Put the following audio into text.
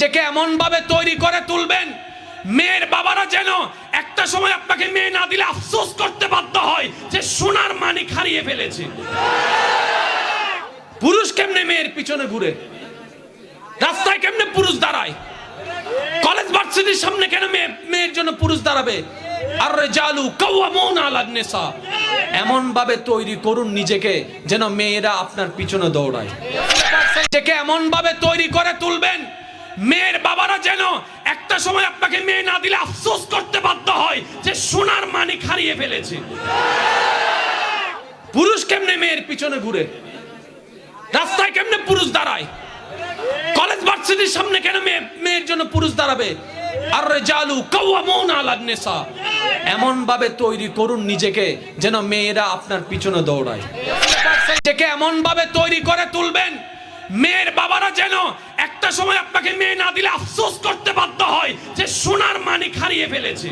নিজেকে এমন ভাবে তৈরি করে তুলবেন মেয়ের বাবারা যেন একটা সময় আপনাকে মেয়ে না দিলে আফসোস করতে বাধ্য হয় যে সোনার মানিক হারিয়ে ফেলেছে। পুরুষ কেমনে মেয়ের পিছনে ঘুরে, রাস্তায় কেমনে পুরুষ দাঁড়ায়, কলেজ ভার্সিটির সামনে কেন মেয়ের জন্য পুরুষ দাঁড়াবে? আর রিজালু কাওয়ামুনা আলান নিসা, এমন ভাবে তৈরি করুন নিজেকে যেন মেয়েরা আপনার পিছনে দৌড়ায়। নিজেকে এমন ভাবে তৈরি করে তুলবেন মেয়ের বাবারা যেন একটা সময় আপনাকে মেয়ে না দিলে আফসোস করতে বাধ্য হয় যে সোনার মানিক হারিয়ে ফেলেছে। পুরুষ কেমনে মেয়ের পিছনে ঘুরে, রাস্তায় কেমনে পুরুষ দাঁড়ায়, কলেজ ভার্সিটির সামনে কেন মেয়ের জন্য পুরুষ দাঁড়াবে? আর রিজালু কাওয়ামুনা আলান নিসা, এমন ভাবে তৈরি করুন নিজেকে যেন মেয়েরা আপনার পিছনে দৌড়ায়। নিজেকে এমন ভাবে তৈরি করে তুলবেন মেয়ের বাবারা যেন একটা সময় আপনাকে মেয়ে না দিলে আফসোস করতে বাধ্য হয় যে সোনার মানিক হারিয়ে ফেলেছে।